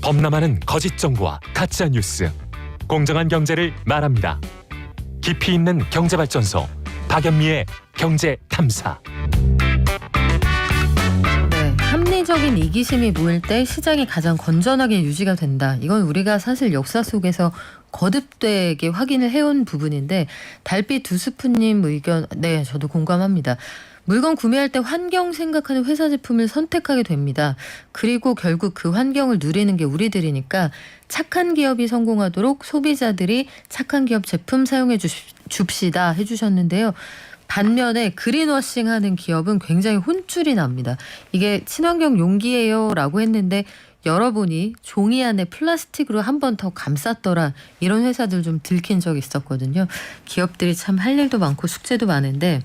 범람하는 거짓 정보와 가짜 뉴스, 공정한 경제를 말합니다. 깊이 있는 경제발전소 박연미의 경제탐사. 네, 합리적인 이기심이 모일 때 시장이 가장 건전하게 유지가 된다. 이건 우리가 사실 역사 속에서 거듭되게 확인을 해온 부분인데, 달빛 두 스푼님 의견, 네, 저도 공감합니다. 물건 구매할 때 환경 생각하는 회사 제품을 선택하게 됩니다. 그리고 결국 그 환경을 누리는 게 우리들이니까 착한 기업이 성공하도록 소비자들이 착한 기업 제품 사용해 줍시다 해주셨는데요. 반면에 그린워싱하는 기업은 굉장히 혼쭐이 납니다. 이게 친환경 용기예요 라고 했는데 열어보니 종이 안에 플라스틱으로 한 번 더 감쌌더라, 이런 회사들 좀 들킨 적이 있었거든요. 기업들이 참 할 일도 많고 숙제도 많은데,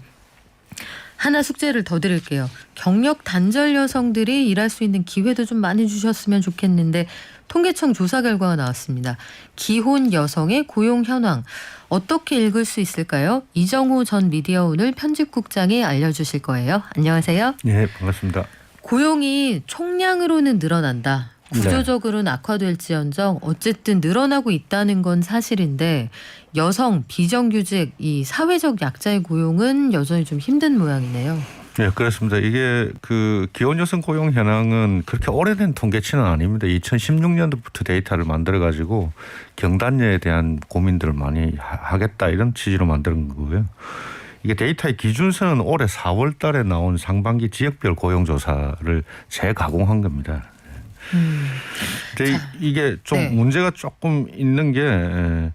하나 숙제를 더 드릴게요. 경력 단절 여성들이 일할 수 있는 기회도 좀 많이 주셨으면 좋겠는데, 통계청 조사 결과가 나왔습니다. 기혼 여성의 고용 현황 어떻게 읽을 수 있을까요? 이정호 전 미디어오늘 편집국장이 알려주실 거예요. 안녕하세요. 네, 반갑습니다. 고용이 총량으로는 늘어난다. 구조적으로는 악화될지언정 어쨌든 늘어나고 있다는 건 사실인데, 여성, 비정규직, 이 사회적 약자의 고용은 여전히 좀 힘든 모양이네요. 네, 그렇습니다. 이게 그 기혼 여성 고용 현황은 그렇게 오래된 통계치는 아닙니다. 2016년도부터 데이터를 만들어 가지고 경단녀에 대한 고민들을 많이 하겠다, 이런 취지로 만든 거고요. 이게 데이터의 기준선은 올해 4월 달에 나온 상반기 지역별 고용 조사를 재가공한 겁니다. 근데 이게 좀 네. 문제가 조금 있는 게,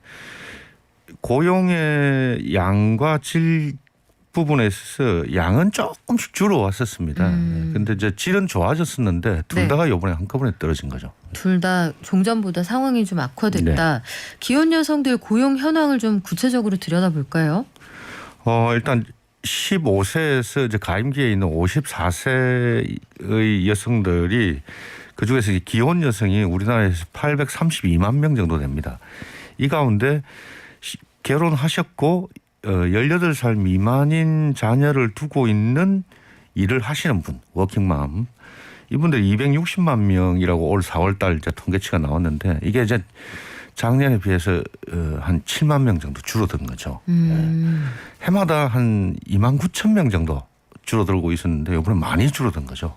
고용의 양과 질 부분에 있어서 양은 조금씩 줄어왔었습니다. 근데 이제 질은 좋아졌었는데 둘 다가 이번에 한꺼번에 떨어진 거죠. 둘 다 종전보다 상황이 좀 악화됐다. 기혼 여성들 고용 현황을 좀 구체적으로 들여다볼까요? 일단 15세에서 이제 가임기에 있는 54세의 여성들이, 그중에서 기혼 여성이 우리나라에서 832만 명 정도 됩니다. 이 가운데 결혼하셨고 18살 미만인 자녀를 두고 있는 일을 하시는 분, 워킹맘, 이분들이 260만 명이라고 올 4월 달 이제 통계치가 나왔는데, 이게 이제 작년에 비해서 한 7만 명 정도 줄어든 거죠. 해마다 한 2만 9천 명 정도 줄어들고 있었는데 이번에 많이 줄어든 거죠.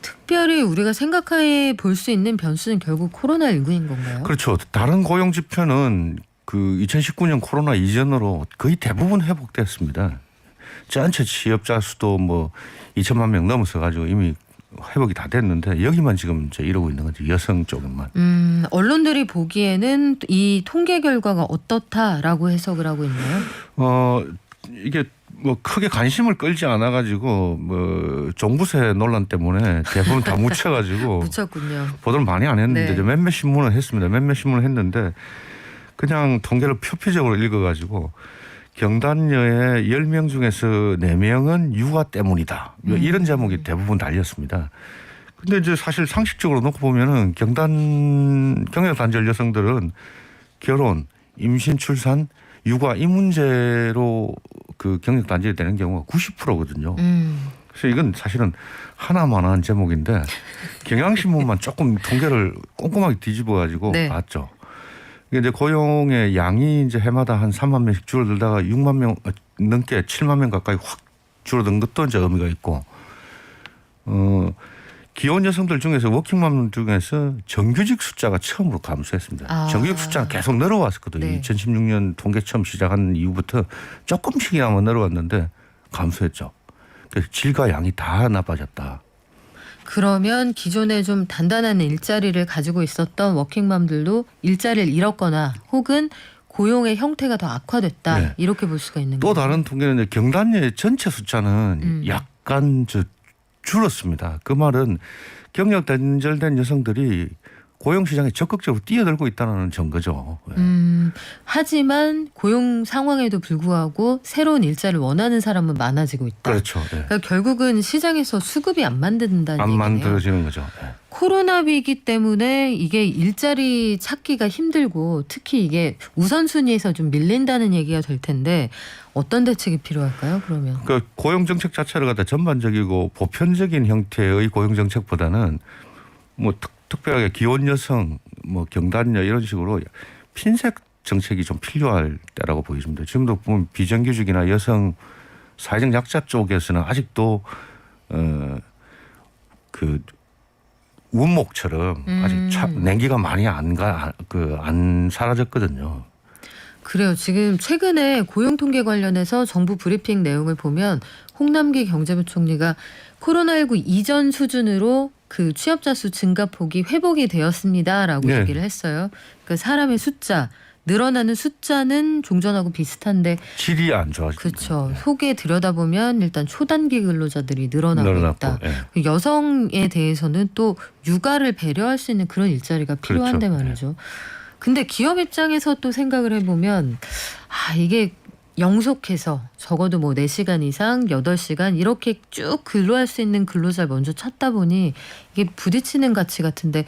특별히 우리가 생각해 볼 수 있는 변수는 결국 코로나19인 건가요? 그렇죠. 다른 고용 지표는 그 2019년 코로나 이전으로 거의 대부분 회복됐습니다. 전체 취업자 수도 뭐 2천만 명 넘어서 가지고 이미 회복이 다 됐는데, 여기만 지금 이제 이러고 있는 거죠. 여성 쪽에만. 언론들이 보기에는 이 통계 결과가 어떻다라고 해석을 하고 있나요? 이게 뭐 크게 관심을 끌지 않아 가지고 뭐 종부세 논란 때문에 대부분 다 묻혀가지고 묻혔군요. 보도를 많이 안 했는데, 네. 몇몇 신문을 했습니다. 몇몇 신문을 했는데 그냥 통계를 표피적으로 읽어가지고 경단녀의 10명 중에서 4명은 육아 때문이다, 이런 제목이 대부분 달렸습니다. 근데 이제 사실 상식적으로 놓고 보면은 경력 단절 여성들은 결혼, 임신, 출산, 육아, 이 문제로 그 경력 단절이 되는 경우가 90%거든요. 그래서 이건 사실은 하나만한 제목인데 경향신문만 조금 통계를 꼼꼼하게 뒤집어 가지고 봤죠. 이게 이제 고용의 양이 이제 해마다 한 3만 명씩 줄어들다가 6만 명 넘게 7만 명 가까이 확 줄어든 것도 이제 의미가 있고, 기혼 여성들 중에서 워킹맘 중에서 정규직 숫자가 처음으로 감소했습니다. 정규직 숫자는 계속 늘어왔었거든요. 2016년 통계 처음 시작한 이후부터 조금씩이나마 늘어왔는데 감소했죠. 그래서 질과 양이 다 나빠졌다. 그러면 기존에 좀 단단한 일자리를 가지고 있었던 워킹맘들도 일자리를 잃었거나 혹은 고용의 형태가 더 악화됐다, 이렇게 볼 수가 있는 거예요. 또 다른 통계는 이제 경단녀의 전체 숫자는 약간 줄었습니다. 그 말은 경력 단절된 여성들이 고용시장에 적극적으로 뛰어들고 있다는 증거죠. 하지만 고용 상황에도 불구하고 새로운 일자리를 원하는 사람은 많아지고 있다. 그렇죠. 그러니까 결국은 시장에서 수급이 안 만든다는 안 얘기네요. 만들어지는 거죠. 코로나 위기 때문에 이게 일자리 찾기가 힘들고 특히 이게 우선순위에서 좀 밀린다는 얘기가 될 텐데, 어떤 대책이 필요할까요, 그러면? 그러니까 고용정책 자체를 갖다 전반적이고 보편적인 형태의 고용정책보다는 뭐 특별하게 기혼 여성, 뭐 경단녀 이런 식으로 핀셋 정책이 좀 필요할 때라고 보여집니다. 지금도 보면 비정규직이나 여성 사회적 약자 쪽에서는 아직도 그 원목처럼 아직 냉기가 많이 안 사라졌거든요. 그래요. 지금 최근에 고용 통계 관련해서 정부 브리핑 내용을 보면 홍남기 경제부총리가 코로나19 이전 수준으로 그 취업자 수 증가폭이 회복이 되었습니다라고 네. 얘기를 했어요. 그러니까 사람의 숫자 늘어나는 숫자는 종전하고 비슷한데 질이 안 좋아지죠. 그렇죠. 속에 들여다보면 일단 초단기 근로자들이 늘어나고 있다. 예. 여성에 대해서는 또 육아를 배려할 수 있는 그런 일자리가 필요한데 그렇죠. 말이죠. 근데 기업 입장에서 또 생각을 해보면 이게 영속해서 적어도 뭐 4시간 이상 8시간 이렇게 쭉 근로할 수 있는 근로자를 먼저 찾다 보니 이게 부딪히는 가치 같은데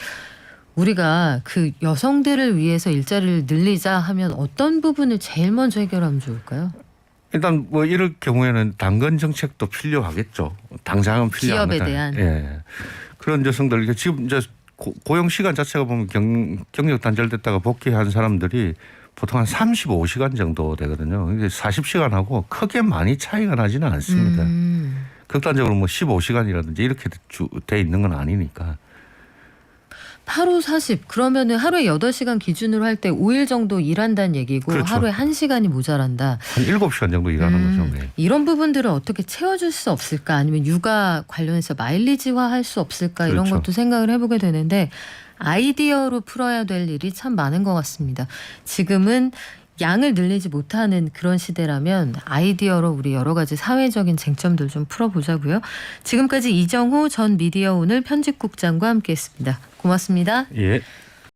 우리가 그 여성들을 위해서 일자리를 늘리자 하면 어떤 부분을 제일 먼저 해결하면 좋을까요? 일단 뭐 이럴 경우에는 당근 정책도 필요하겠죠. 당장은 필요합니다. 기업에 대한. 예. 그런 여성들 이게 지금 이제 고용 시간 자체가 보면 경력 단절됐다가 복귀한 사람들이 보통 한 35시간 정도 되거든요. 이게 40시간하고 크게 많이 차이가 나지는 않습니다. 극단적으로 뭐 15시간이라든지 이렇게 돼 있는 건 아니니까. 하루 40 그러면은 하루에 8시간 기준으로 할 때 5일 정도 일한다는 얘기고 그렇죠. 하루에 1시간이 모자란다. 한 7시간 정도 일하는 거죠. 네. 이런 부분들을 어떻게 채워줄 수 없을까 아니면 육아 관련해서 마일리지화 할 수 없을까 이런 그렇죠. 것도 생각을 해보게 되는데 아이디어로 풀어야 될 일이 참 많은 것 같습니다. 지금은 양을 늘리지 못하는 그런 시대라면 아이디어로 우리 여러 가지 사회적인 쟁점들 좀 풀어보자고요. 지금까지 이정호 전 미디어오늘 편집국장과 함께했습니다. 고맙습니다. 예.